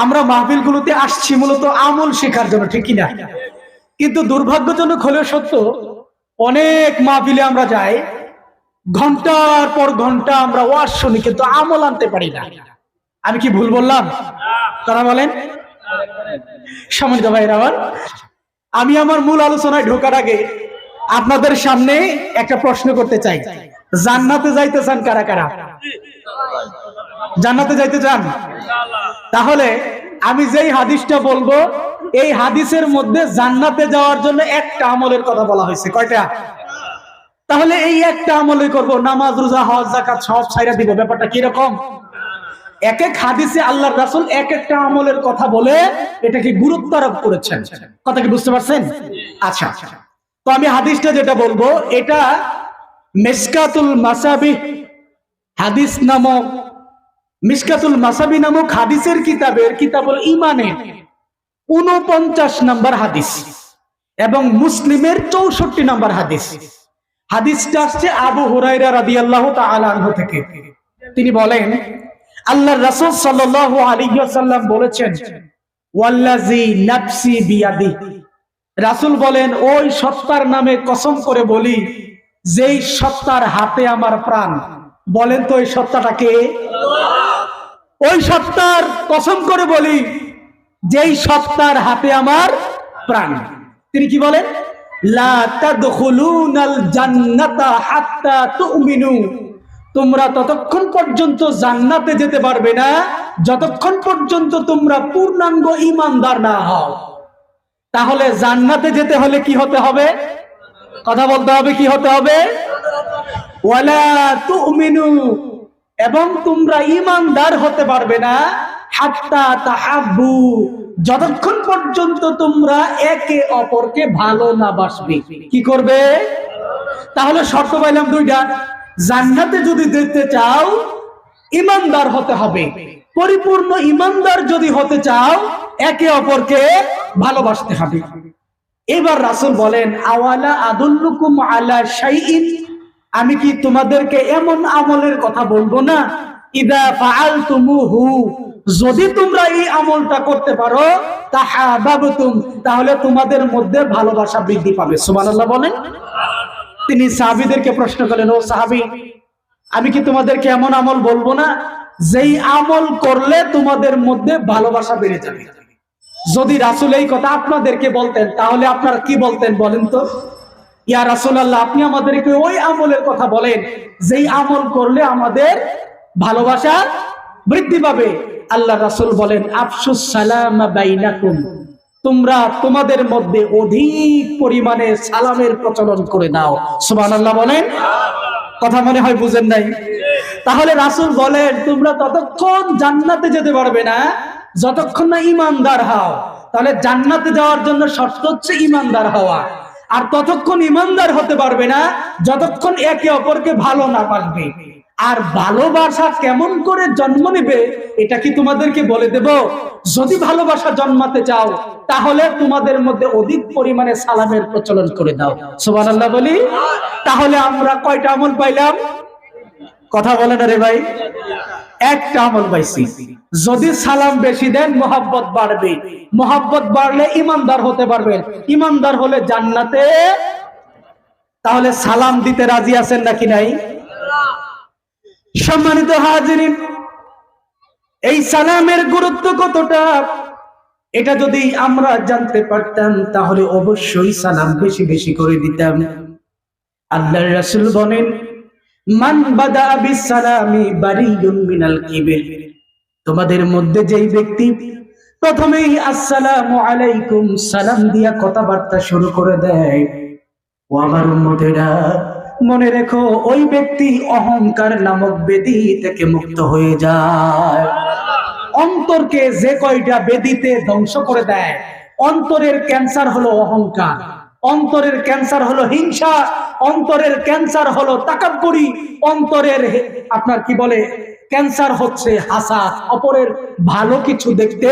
আমরা মাহফিলগুলোতে আসছি মূলত আমল শেখার জন্য, ঠিক কিনা? কিন্তু দুর্ভাগ্যজনক হলেও সত্য, অনেক মাহফিলে আমরা যাই, ঘন্টার পর ঘন্টা আমরা ওয়াজ শুনি, কিন্তু আমল আনতে পারি না। আমি কি ভুল বললাম? তারা বলেন। সম্মানিত ভাইরা আমার, আমি আমার মূল আলোচনায় ঢোকার আগে আপনাদের সামনে একটা প্রশ্ন করতে চাই। জান্নাতে যাইতে চান কারা কারা? জান্নাতে যাইতে চান? তাহলে আমি যেই হাদিসটা বলবো, এই হাদিসের মধ্যে জান্নাতে যাওয়ার জন্য একটা আমলের কথা বলা হয়েছে। কয়টা? তাহলে এই একটা আমলই করব, নামাজ, রোজা, হজ, যাকাত সব ছাইরা দিব। ব্যাপারটা কি রকম? এক এক হাদিসে আল্লাহর রাসূল এক একটা আমলের কথা বলে এটাকে গুরুত্ব আরোপ করেছেন। কথা কি বুঝতে পারছেন? আচ্ছা, তো আমি হাদিসটা যেটা বলবো, এটা মিশকাতুল মাসাবিহ হাদিস নামক, মিশকাতুল মাসাবি নামক হাদিসের কিতাবের কিতাবুল ইমানে 49 নম্বর হাদিস এবং মুসলিমের 64 নম্বর হাদিস। হাদিসটা আসছে আবু হুরায়রা রাদিয়াল্লাহু তাআলা আনহু থেকে। তিনি বলেন, আল্লাহর রাসূল সাল্লাল্লাহু আলাইহি ওয়াসাল্লাম বলেছেন, ওয়াল্লাযী নাফসি বিয়াদি, রাসূল বলেন, ওই সত্তার নামে কসম করে বলি যেই সত্তার হাতে আমার প্রাণ। বলেন তো ওই সত্তাটা কে? ওই সত্তার কসম করে বলি যেই সত্তার হাতে আমার প্রাণ। তিনি কি বলেন? লা তাদখুলুনাল জান্নাতা হাত্তা তুমিনু, তোমরা ততক্ষণ পর্যন্ত জান্নাতে যেতে পারবে না যতক্ষণ পর্যন্ত তোমরা পূর্ণাঙ্গ ঈমানদার না হও। তাহলে জান্নাতে যেতে হলে কি হতে হবে? কথা বলতে হবে, কি হতে হবে? ওয়ালা তুমিনু, এবং তোমরা ঈমানদার হতে পারবে না হাত্তা তাহাব্বু, যতক্ষণ পর্যন্ত তোমরা একে অপরকে ভালো না বাসবে। কি করবে? তাহলে শর্ত পাইলাম দুইটা। জান্নাতে যদি যেতে চাও ঈমানদার হতে হবে, পরিপূর্ণ ঈমানদার যদি হতে চাও একে অপরকে ভালোবাসতে হবে। এবার রাসূল বলেন, আওয়ালা আদুল্লুকুম আলা শাইইন, আমি কি তোমাদেরকে এমন আমলের কথা বলবো না, ইদা ফাআলতুমুহু, যদি তোমরা এই আমলটা করতে পারো, তাহাবাবতুম, তাহলে তোমাদের মধ্যে ভালোবাসা বৃদ্ধি পাবে। সুবহানাল্লাহ বলেন। তিনি সাহাবীদেরকে প্রশ্ন করলেন, ও সাহাবী, আমি কি তোমাদেরকে এমন আমল বলবো না যেই আমল করলে তোমাদের মধ্যে ভালোবাসা বেড়ে যাবে? যদি রাসূল এই কথা আপনাদেরকে বলতেন তাহলে আপনারা কি বলতেন বলেন তো? ইয়া রাসূলুল্লাহ, আপনি আমাদেরকে ওই আমলের কথা বলেন যেই আমল করলে আমাদের ভালোবাসা বৃদ্ধি পাবে। আল্লাহ রাসূল বলেন, আফশুস সালাম বাইনাকুম, তোমরা তোমাদের মধ্যে অধিক পরিমাণে সালামের প্রচলন করে দাও। সুবহানাল্লাহ বলেন। কথা মনে হয় বুঝেন নাই। তাহলে রাসূল বলেন, তোমরা ততক্ষণ জান্নাতে যেতে পারবে না যতক্ষণ না ঈমানদার হও। তাহলে জান্নাতে যাওয়ার জন্য শর্ত হচ্ছে ঈমানদার হওয়া। আর ততক্ষণ ঈমানদার হতে পারবে না যতক্ষণ একে অপরকে ভালো না বাসবে। আর ভালোবাসা কেমন করে জন্ম নেবে এটা কি তোমাদেরকে বলে দেব? যদি ভালোবাসা জন্মাতে চাও তাহলে তোমাদের মধ্যে অধিক পরিমাণে সালামের প্রচলন করে দাও। সুবহানাল্লাহ বলি। তাহলে আমরা কয়টা আমল পাইলাম? কথা বলেন রে ভাই। একটা আমল পাইছি। যদি সালাম বেশি দেন মহব্বত বাড়বে, মহব্বত বাড়লে ঈমানদার হতে পারবেন, ঈমানদার হলে জান্নাতে। তাহলে সালাম দিতে রাজি আছেন নাকি নাই? সম্মানিত হাজিরিন, এই সালামের গুরুত্ব কতটা এটা যদি আমরা জানতে পারতাম তাহলে অবশ্যই সালাম বেশি বেশি করে দিতাম। আল্লাহর রাসূল বলেন, মান বাদা বিস সালামি বারিয়ুন মিনাল কিবির, তোমাদের মধ্যে যেই ব্যক্তি প্রথমেই আসসালামু আলাইকুম সালাম দিয়া কথাবার্তা শুরু করে দেয়, ও আমার উম্মতেরা, মনে রেখো ওই ব্যক্তি অহংকার নামক বেদী থেকে মুক্ত হয়ে যায়। অন্তরকে যে কয়টা বেদীতে ধ্বংস করে দেয়, অন্তরের ক্যান্সার হলো অহংকার, অন্তরের ক্যান্সার হলো হিংসা, অন্তরের ক্যান্সার হলো তাকাব্বুরি, অন্তরের আপনার কি বলে ক্যান্সার হচ্ছে হাসাদ, অপরের ভালো কিছু দেখতে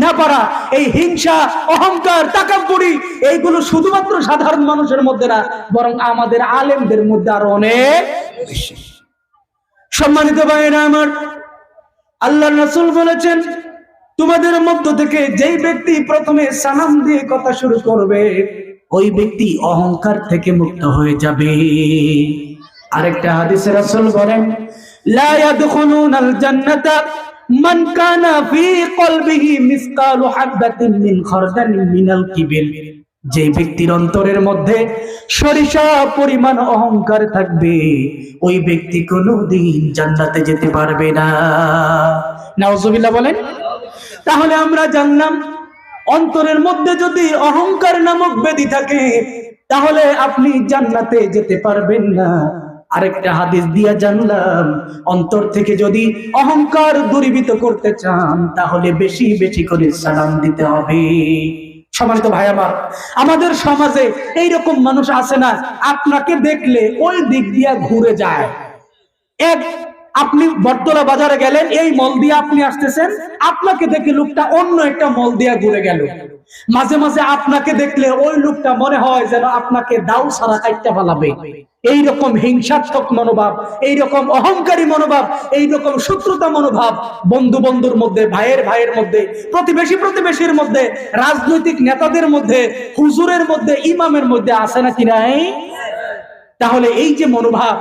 না পারা। এই হিংসা, অহংকার, তাকাব্বুরি এইগুলো শুধুমাত্র সাধারণ মানুষের মধ্যে না, বরং আমাদের আলেমদের মধ্যে আরো অনেক বেশি। সম্মানিত ভাইরা আমার, আল্লাহর রাসূল বলেছেন, তোমাদের মধ্য থেকে যেই ব্যক্তি প্রথমে সালাম দিয়ে কথা শুরু করবে ওই ব্যক্তি অহংকার থেকে মুক্ত হয়ে যাবে। আরেকটা হাদিসে রাসূল বলেন, লা ইয়াদখুলুনাল জান্নাতা মান কানা ফি কলবিহি মিসকালু হাববাতিন মিন খারদালিন মিনাল কিবির। যে ব্যক্তির অন্তরের মধ্যে সরিষা পরিমাণ অহংকার থাকবে ওই ব্যক্তি কোনোদিন জান্নাতে যেতে পারবে না। নাউজুবিল্লাহ বলেন। তাহলে আমরা জানলাম অন্তরের মধ্যে যদি অহংকার নামক ব্যাধি থাকে তাহলে আপনি জান্নাতে যেতে পারবেন না। আরেকটা হাদিস দিয়া জানলাম অন্তর থেকে যদি অহংকার দূরীভূত করতে চান তাহলে বেশি বেশি করে সালাম দিতে হবে। সম্মানিত ভাই আমার, আমাদের সমাজে এইরকম মানুষ আছে না, আপনাকে দেখলে ওই দিক দিয়া ঘুরে যায়। আপনি বটতলা বাজারে গেলেন, এই মল দিয়ে আপনি আসতেছেন, আপনাকে দেখে লোকটা অন্য একটা মল দিয়ে ঘুরে গেল। মাঝে মাঝে আপনাকে দেখলে ওই লোকটা মনে হয় যেন আপনাকে দাও ছাড়া কাটতে ফেলাবে। এইরকম হিংসাত্মক মনোভাব, এইরকম অহংকারী মনোভাব, এইরকম শত্রুতা মনোভাব বন্ধু বন্ধুর মধ্যে, ভাইয়ের ভাইয়ের মধ্যে, প্রতিবেশী প্রতিবেশীর মধ্যে, রাজনৈতিক নেতাদের মধ্যে, হুজুরের মধ্যে, ইমামের মধ্যে আছে নাকি নাই? তাহলে এই যে মনোভাব,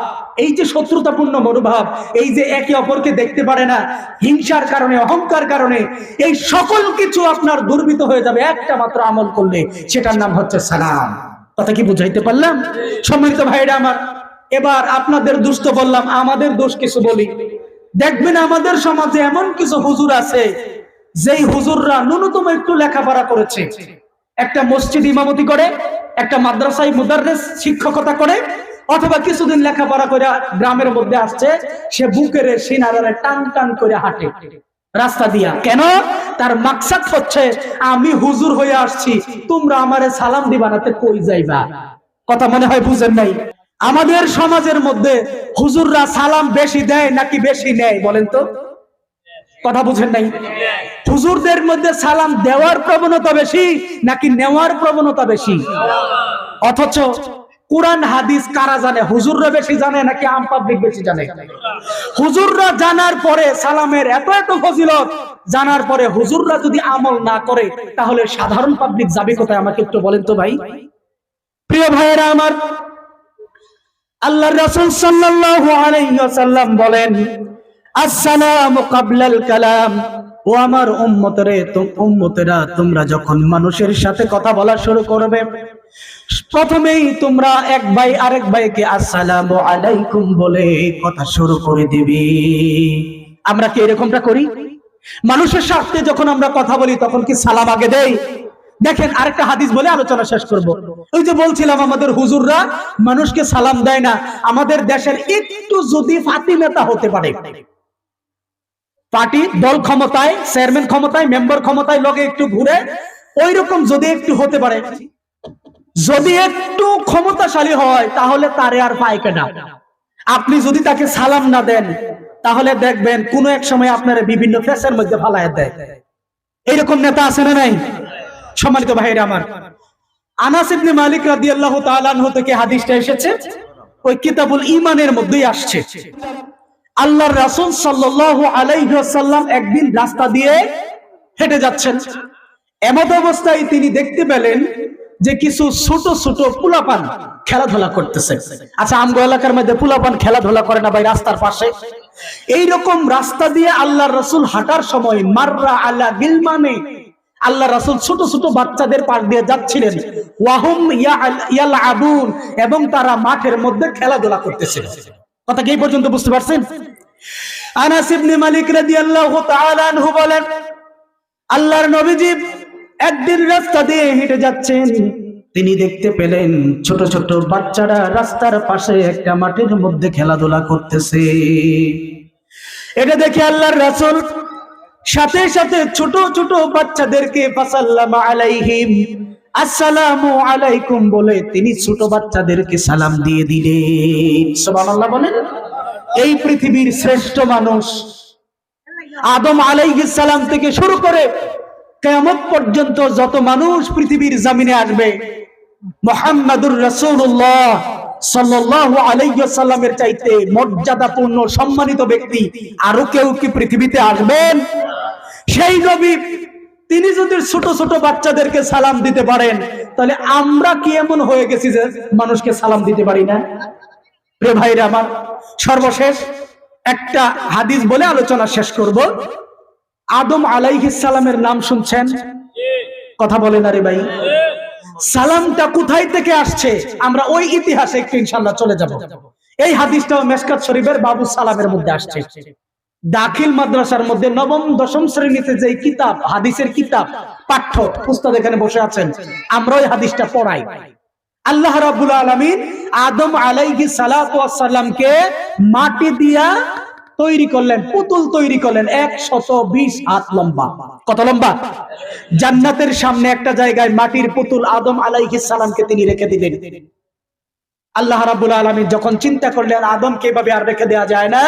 এই যে শত্রুতাপূর্ণ মনোভাব, এই যে একে অপরকে দেখতে পারে না, হিংসার কারণে, অহংকার কারণে, এই সকল কিছু আপনার দুর্বৃত হয়ে যাবে একটা মাত্র আমল করলে, সেটার নাম হচ্ছে সালাম। কথা কি বুঝাইতে পারলাম? সম্মানিত ভাইরা আমার, এবার আপনাদের দোষ তো বললাম, আমাদের দোষ কিছু বলি। দেখবেন আমাদের সমাজে এমন কিছু হুজুর আছে যেই হুজুররা ন্যূনতম একটু লেখাপড়া করেছে, একটা মসজিদ ইমামতি করে, একটা মাদ্রাসায় মুদাররিস শিক্ষকতা করে, অথবা কিছুদিন লেখাপড়া করে গ্রামের মধ্যে আসছে, সে বুকের সিনারে টান টান করে হাঁটে রাস্তা দিয়া। কেন? তার মাকসাদ হচ্ছে আমি হুজুর হয়ে আসছি, তোমরা আমারে সালাম দিবা না, তে কই যাইবা? কথা মনে হয় বুঝেন নাই। আমাদের সমাজের মধ্যে হুজুররা সালাম বেশি দেয় নাকি বেশি নেয় বলেন তো? কথা বুঝেন নাই। হুজুরদের মধ্যে সালাম দেওয়ার প্রবণতা বেশি নাকি নেওয়ার প্রবণতা বেশি? অথচ কোরআন হাদিস কারা জানে? হুজুররা বেশি জানে নাকি আম পাবলিক বেশি জানে? হুজুররা জানার পরে সালামের এত এত ফজিলত জানার পরে হুজুররা যদি আমল না করে তাহলে সাধারণ পাবলিক যাবে কোথায়? আমাকে একটু বলেন তো ভাই। প্রিয় ভাইয়েরা আমার, আল্লাহর রাসূল সাল্লাল্লাহু আলাইহি ওয়াসাল্লাম বলেন, আসসালামু ক্বাবলাল কালাম। ও আমার উম্মতেরা, তোমরা যখন মানুষের সাথে কথা বলা শুরু করবে প্রথমেই তোমরা এক ভাই আরেক ভাইকে আসসালামু আলাইকুম বলে কথা শুরু করে দিবে। আমরা কি এরকমটা করি? মানুষের সাথে যখন আমরা কথা বলি তখন কি সালাম আগে দেই? দেখেন আরেকটা হাদিস বলে আলোচনা শেষ করব। ওই যে বলছিলাম আমাদের হুজুররা মানুষকে সালাম দেয় না। আমাদের দেশের একটু যদি ফাতি নেতা হতে পারে, পার্টি দল ক্ষমতায়, চেয়ারম্যান ক্ষমতায়, মেম্বার ক্ষমতায়, লগে একটু ঘুরে ওই রকম যদি একটু হতে পারে, যদি একটু ক্ষমতাশালী হয় তাহলে তারে আর পাইকে না। আপনি যদি তাকে সালাম না দেন তাহলে দেখবেন কোন এক সময় আপনারা বিভিন্ন ফেসের মধ্যে ফালায় দেয়। এইরকম নেতা আছে না নাই? সম্মানিত ভাইরা আমার, আনাস ইবনে মালিক রাদিয়াল্লাহু তাআলা আনহু থেকে হাদিসটা এসেছে, ওই কিতাবুল ঈমানের মধ্যেই আসছে। আল্লাহর রাসূল সাল্লাল্লাহু আলাইহি ওয়াসাল্লাম একদিন রাস্তা দিয়ে হেঁটে যাচ্ছেন। এমত অবস্থায় তিনি দেখতে পেলেন যে কিছু ছোট ছোট পোলাপান খেলাধুলা করতেছে। আচ্ছা, আমগো এলাকার মধ্যে পোলাপান খেলাধুলা করে না ভাই রাস্তার পাশে? এইরকম রাস্তা দিয়ে আল্লাহর রাসূল হাঁটার সময় মাররা আলা গিলমানে, আল্লাহ রাসূল ছোট ছোট বাচ্চাদের পাশ দিয়ে যাচ্ছিলেন, ওয়াহুম ইয়ালআবুন, এবং তারা মাঠের মধ্যে খেলাধুলা করতেছিল। কথা কি এই পর্যন্ত বুঝতে পারছেন? আনাস ইবনে মালিক রাদিয়াল্লাহু তাআলা আনহু বলেন, আল্লাহর নবীজি একদিন রাস্তা দিয়ে হেঁটে যাচ্ছেন, তিনি দেখতে পেলেন ছোট ছোট বাচ্চারা রাস্তার পাশে একটা মাঠের মধ্যে খেলাধুলা করতেছে। এটা দেখে আল্লাহর রাসূল সাথে সাথে ছোট ছোট বাচ্চাদেরকে ফাসাল্লামু আলাইহিম, আসসালামু আলাইকুম বলে তিনি ছোট বাচ্চাদেরকে সালাম দিয়ে দিলেন। সুবহানাল্লাহ বলেন। এই পৃথিবীর শ্রেষ্ঠ মানুষ আদম আলাইহিস সালাম থেকে শুরু করে কিয়ামত পর্যন্ত যত মানুষ পৃথিবীর জমিনে আসবে, মুহাম্মাদুর রাসূলুল্লাহ সাল্লাল্লাহু আলাইহি ওয়াসাল্লামের চাইতে মর্যাদাপূর্ণ সম্মানিত ব্যক্তি আরো কেউ কি পৃথিবীতে আসবেন? সেই নবী তিনি যদি ছোট ছোট বাচ্চাদেরকে সালাম দিতে পারেন, তাহলে আমরা কি এমন হয়ে গেছি যে মানুষকে সালাম দিতে পারি না? রে ভাইরা আমার, সর্বশেষ একটা হাদিস বলে আলোচনা শেষ করব। আদম আলাইহিস সালামের নাম শুনছেন? কথা বলে না রে ভাই। সালামটা কোথায় থেকে আসছে আমরা ওই ইতিহাসে একটু ইনশাআল্লাহ চলে যাব। এই হাদিসটাও মেশকাত শরীফের বাবু সালামের মধ্যে আসছে। দাখিল মাদ্রাসার মধ্যে নবম দশম শ্রেণীতে যে কিতাব, হাদিসের কিতাব, পাঠ্য উস্তাদ এখানে বসে আছেন, আমরা ওই হাদিসটা পড়াই। আল্লাহ রাব্বুল আলামিন আদম আলাইহিস সালাতু ওয়াস সালামকে মাটি দিয়া তৈরি করলেন, পুতুল তৈরি করলেন 120 হাত লম্বা। কত লম্বা? জান্নাতের সামনে একটা জায়গায় মাটির পুতুল আদম আলাইহিস সালামকে তিনি রেখে দিলেন। আল্লাহ রাব্বুল আলামিন যখন চিন্তা করলেন আদমকে এভাবে আর রেখে দেওয়া যায় না,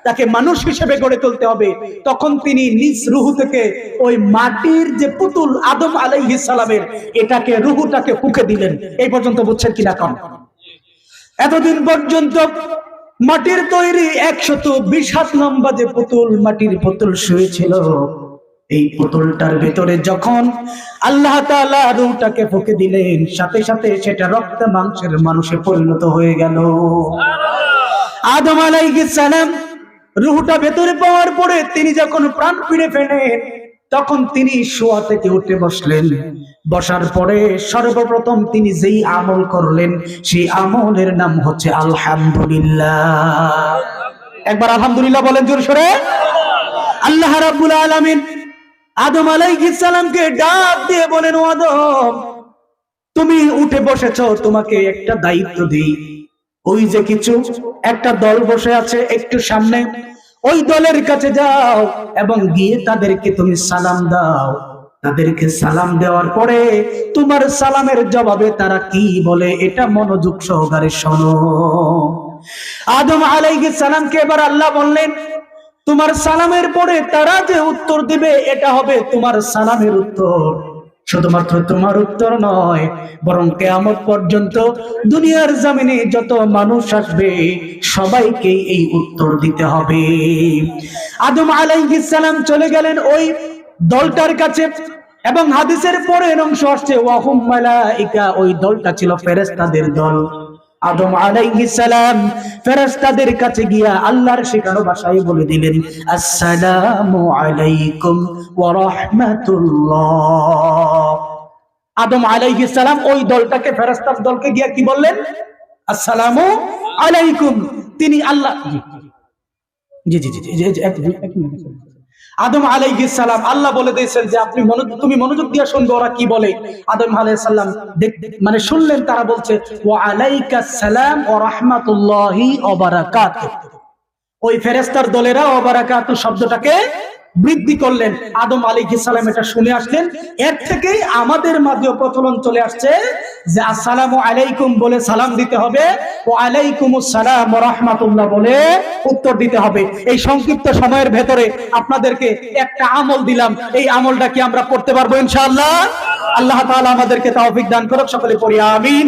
তাকে মানুষ হিসেবে গড়ে তুলতে হবে, তখন তিনি নিজ রুহু থেকে ওই মাটির যে পুতুল আদম আলাইহিস সালামের এটাকে রুহুটাকে ফুঁকে দিলেন। এই পর্যন্ত বুঝছেন কিনা? কম। এতদিন পর্যন্ত মাটির তৈরি 120 হাত লম্বা যে পুতুল, মাটির পুতুল শুয়েছিল, এই পুতুলটার ভেতরে যখন আল্লাহ তাআলা রূহটাকে ফুঁকে দিলেন, সাথে সাথে সেটা রক্ত মাংসের মানুষে পরিণত হয়ে গেল। আদম আলাইহিস সালাম রূহটা ভেতরে পাওয়ার পরে তিনি যখন প্রাণ ফিরে পেলেন, তখন তিনি শোয়া থেকে উঠে বসলেন। বসার পরে সর্বপ্রথম তিনি যেই আমল করলেন, সেই আমলের নাম হচ্ছে আলহামদুলিল্লাহ। একবার আলহামদুলিল্লাহ বলেন জোরে সোরে। আল্লাহ রাব্বুল আলামিন আদম আলাইহিস সালামকে ডাক দিয়ে বলেন, ও আদম, তুমি উঠে বসেছো, তোমাকে একটা দায়িত্ব দিই। ওই যে কিছু একটা দল বসে আছে একটু সামনে, ওই দলের কাছে যাও এবং গিয়ে তাদেরকে তুমি সালাম দাও। তাদেরকে সালাম দেওয়ার পরে তোমার সালামের জবাবে তারা কি বলে এটা মনোযোগ সহকারে শোনো। আদম আলাইহিস সালামকে এবার আল্লাহ বললেন, তোমার সালামের পরে তারা যে উত্তর দিবে এটা হবে তোমার সালামের উত্তর। শুধুমাত্র তোমার উত্তর নয়, বরং কিয়ামত পর্যন্ত দুনিয়ার জমিনে যত মানুষ আসবে সবাইকে এই উত্তর দিতে হবে। আদম আলাইহিস সালাম চলে গেলেন ওই দলটার কাছে, এবং হাদিসের পরের অংশ আসছে ওয়াহুম মালাইকা, ওই দলটা ছিল ফেরেশতাদের দল। আদম আলাইহিস সালাম ফেরেশতাদের কাছে গিয়া আল্লাহর শেখানো ভাষায় বলে দিলেন, আসসালামু আলাইকুম ওয়া রাহমাতুল্লাহ। আদম আলাইহিস সালাম ওই দলটাকে, ফেরেশতার দলকে গিয়া কি বললেন? আসসালামু আলাইকুম। তিনি আল্লাহ জি জি জি এক মিনিট। আদম আলাইহিস সালাম আল্লাহ বলে দিয়েছেন যে তুমি মনোযোগ দিয়ে শুনবে ওরা কি বলে। আদম আলাইহিস সালাম মানে শুনলেন, তারা বলছে ওয়া আলাইকাস সালাম ওয়া রাহমাতুল্লাহি ওয়া বারাকাতুহু। ওই ফেরেশতার দলেরা ওয়া বারাকাতু শব্দটাকে বৃদ্ধি করলেন। আদম আলাইহিস সালাম এটা শুনে আসলেন। এর থেকেই আমাদের মাঝে প্রচলন চলে আসছে যে আসসালামু আলাইকুম বলে সালাম দিতে হবে, ওয়া আলাইকুমুস সালাম ওয়া রাহমাতুল্লাহ বলে উত্তর দিতে হবে। এই সংক্ষিপ্ত সময়ের ভেতরে আপনাদেরকে একটা আমল দিলাম, এই আমলটা কি আমরা করতে পারবো ইনশাআল্লাহ? আল্লাহ তাআলা আমাদেরকে তৌফিক দান করুক। সকলে পড়ি আমিন।